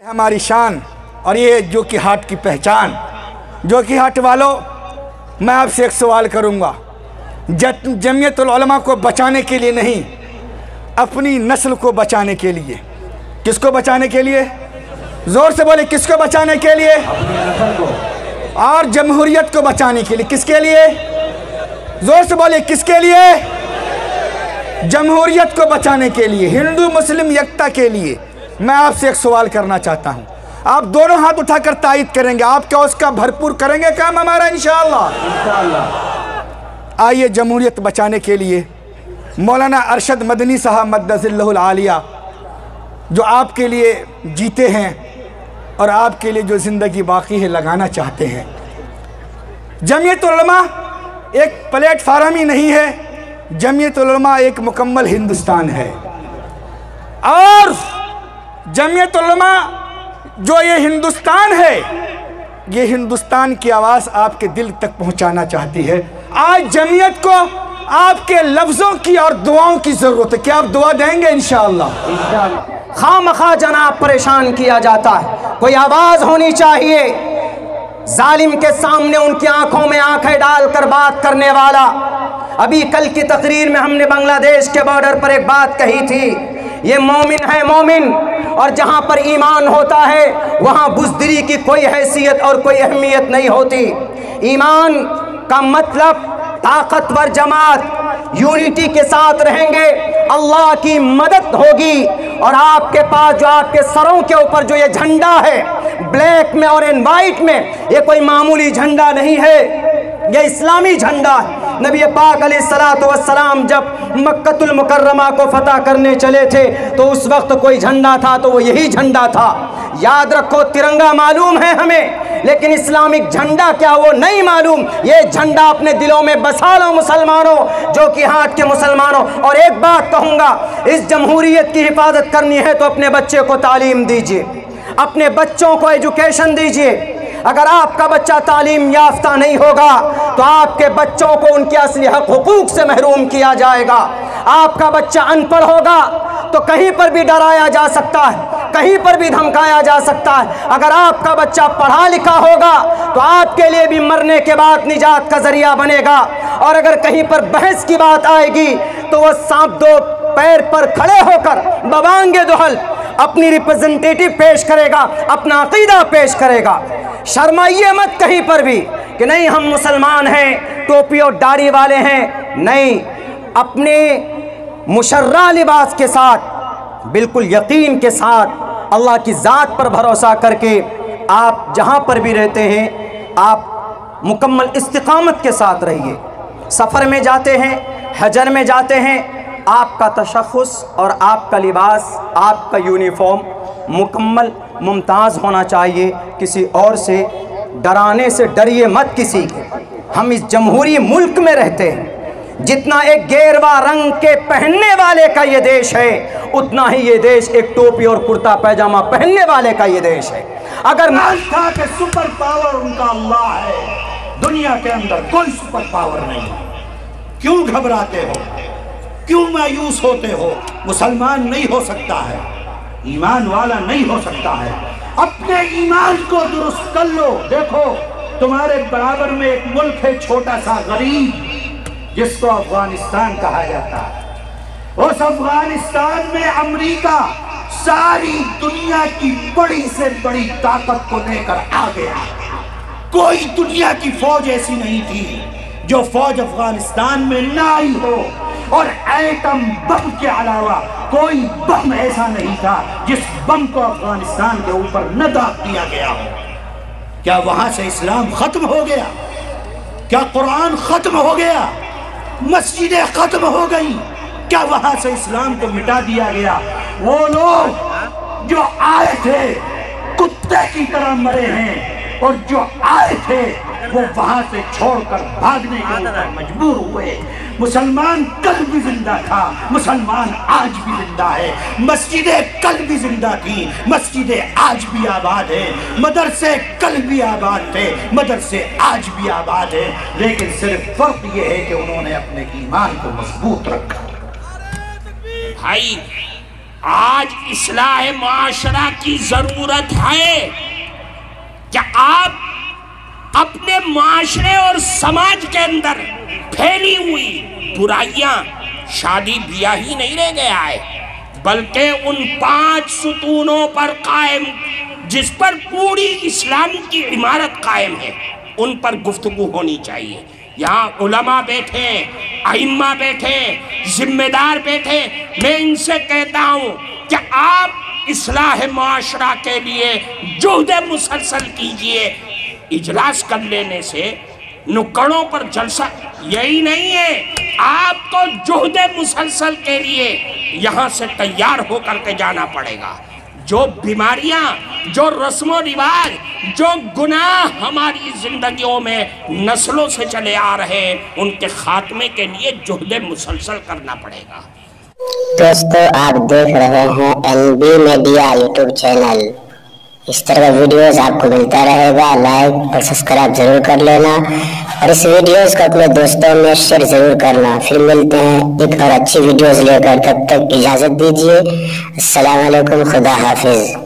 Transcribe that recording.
हमारी शान और ये जो कि हाट की पहचान। जो कि हाट वालों, मैं आपसे एक सवाल करूंगा। जमीयतुल उलमा को बचाने के लिए नहीं, अपनी नस्ल को बचाने के लिए। किसको बचाने के लिए? ज़ोर से बोले, किसको बचाने के लिए? अपनी नस्ल को। और जमहूरियत को बचाने के लिए। किसके लिए? ज़ोर से बोले, किसके लिए? जमहूरियत को बचाने के लिए, हिंदू मुस्लिम एकता के लिए। मैं आपसे एक सवाल करना चाहता हूँ, आप दोनों हाथ उठाकर तायद करेंगे, आप क्या उसका भरपूर करेंगे काम हमारा इंशाअल्लाह? इंशाअल्लाह। आइए, जमहूरियत बचाने के लिए मौलाना अरशद मदनी साहब मद्दज़िल्लहुल आलिया, जो आपके लिए जीते हैं और आपके लिए जो ज़िंदगी बाकी है लगाना चाहते हैं। जमीयतुल उलमा एक प्लेटफार्म ही नहीं है, जमीयतुल उलमा एक मुकम्मल हिंदुस्तान है। और जमीयतुल उलमा जो ये हिंदुस्तान है, ये हिंदुस्तान की आवाज़ आपके दिल तक पहुंचाना चाहती है। आज जमीयत को आपके लफ्ज़ों की और दुआओं की ज़रूरत है। क्या आप दुआ देंगे? इंशाअल्लाह। खामखा जनाब परेशान किया जाता है, कोई आवाज़ होनी चाहिए। जालिम के सामने उनकी आंखों में आंखें डालकर बात करने वाला। अभी कल की तकरीर में हमने बांग्लादेश के बॉर्डर पर एक बात कही थी, ये मोमिन है मोमिन, और जहाँ पर ईमान होता है वहाँ बुज़दिली की कोई हैसियत और कोई अहमियत नहीं होती। ईमान का मतलब ताकतवर जमात, यूनिटी के साथ रहेंगे, अल्लाह की मदद होगी। और आपके पास जो आपके सरों के ऊपर जो ये झंडा है, ब्लैक में और इन वाइट में, ये कोई मामूली झंडा नहीं है, ये इस्लामी झंडा है। नबी पाक अलैहिस्सलातु वस्सलाम जब मक्कतुल मुकर्रमा को फतह करने चले थे तो उस वक्त कोई झंडा था तो वो यही झंडा था। याद रखो, तिरंगा मालूम है हमें, लेकिन इस्लामिक झंडा क्या वो नहीं मालूम। ये झंडा अपने दिलों में बसा लो मुसलमानों, जो कि हाट के मुसलमानों। और एक बात कहूँगा, इस जमहूरियत की हिफाजत करनी है तो अपने बच्चे को तालीम दीजिए, अपने बच्चों को एजुकेशन दीजिए। अगर आपका बच्चा तालीम याफ्ता नहीं होगा तो आपके बच्चों को उनके असली हक हुकूक से महरूम किया जाएगा। आपका बच्चा अनपढ़ होगा तो कहीं पर भी डराया जा सकता है, कहीं पर भी धमकाया जा सकता है। अगर आपका बच्चा पढ़ा लिखा होगा तो आपके लिए भी मरने के बाद निजात का जरिया बनेगा। और अगर कहीं पर बहस की बात आएगी तो वह सांप दो पैर पर खड़े होकर बवांगे दुहल अपनी रिप्रेजेंटेटिव पेश करेगा, अपना अकीदा पेश करेगा। शर्माइए मत कहीं पर भी कि नहीं हम मुसलमान हैं, टोपी और दाढ़ी वाले हैं। नहीं, अपने मुशर्रा लिबास के साथ, बिल्कुल यकीन के साथ, अल्लाह की ज़ात पर भरोसा करके आप जहाँ पर भी रहते हैं आप मुकम्मल इस्तिकामत के साथ रहिए। सफ़र में जाते हैं, हजर में जाते हैं, आपका तशख़्ख़ुस और आपका लिबास, आपका यूनिफॉर्म मुकम्मल मुमताज़ होना चाहिए। किसी और से डराने से डरिए मत किसी के। हम इस जमहूरी मुल्क में रहते हैं, जितना एक गेरवा रंग के पहनने वाले का ये देश है, उतना ही ये देश एक टोपी और कुर्ता पैजामा पहनने वाले का ये देश है। अगर था कि सुपर पावर उनका अल्लाह है, दुनिया के अंदर कोई सुपर पावर नहीं। क्यों घबराते हो, क्यों मायूस होते हो? मुसलमान नहीं हो सकता है, ईमान वाला नहीं हो सकता है। अपने ईमान को दुरुस्त कर लो। देखो, तुम्हारे बराबर में एक मुल्क है छोटा सा गरीब, जिसको अफगानिस्तान कहा जाता है। उस अफगानिस्तान में अमेरिका सारी दुनिया की बड़ी से बड़ी ताकत को लेकर आ गया। कोई दुनिया की फौज ऐसी नहीं थी जो फौज अफगानिस्तान में ना आई हो, और एटम बम के अलावा कोई बम ऐसा नहीं था जिस बम को अफगानिस्तान के ऊपर न दाग दिया गया हो। क्या वहां से इस्लाम खत्म हो गया? क्या कुरान खत्म हो गया? मस्जिदें खत्म हो गई? क्या वहां से इस्लाम को मिटा दिया गया? वो लोग जो आए थे कुत्ते की तरह मरे हैं, और जो आए थे वो वहां से छोड़कर भागने के ऊपर मजबूर हुए। मुसलमान कल भी जिंदा था, मुसलमान आज भी जिंदा है। मस्जिदें कल भी जिंदा थी, मस्जिदें आज भी आबाद हैं। मदरसे कल भी आबाद थे, मदरसे आज भी आबाद हैं। लेकिन सिर्फ फर्क ये है कि उन्होंने अपने ईमान को मजबूत रखा। भाई आज इस्लाह माशरा की जरूरत है। क्या आप अपने माशरे और समाज के अंदर फैली हुई बुराइयां, शादी ब्याह ही नहीं रह गया है, बल्कि उन 5 सुतूनों पर कायम जिस पर पूरी इस्लाम की इमारत कायम है, उन पर गुफ्तगू होनी चाहिए। यहाँ उलमा बैठे, अइम्मा बैठे, जिम्मेदार बैठे, मैं इनसे कहता हूँ कि आप इस्लाह माशरा के लिए जुहद मुसलसल कीजिए। इजलास कर लेने से, नुक्कड़ों पर जलसा यही नहीं है, आपको जुहद मुसलसल के लिए यहाँ से तैयार होकर के जाना पड़ेगा। जो बीमारियां, जो रस्मो रिवाज, जो गुनाह हमारी जिंदगियों में नस्लों से चले आ रहे हैं, उनके खात्मे के लिए जुहद मुसलसल करना पड़ेगा। दोस्तों, आप देख रहे हैं NB मीडिया यूट्यूब चैनल। इस तरह का वीडियोस आपको मिलता रहेगा। लाइक और सब्सक्राइब जरूर कर लेना और इस वीडियोस को अपने दोस्तों में शेयर जरूर करना। फिर मिलते हैं एक और अच्छी वीडियोस लेकर, तब तक इजाज़त दीजिए। अस्सलाम वालेकुम, खुदा हाफिज।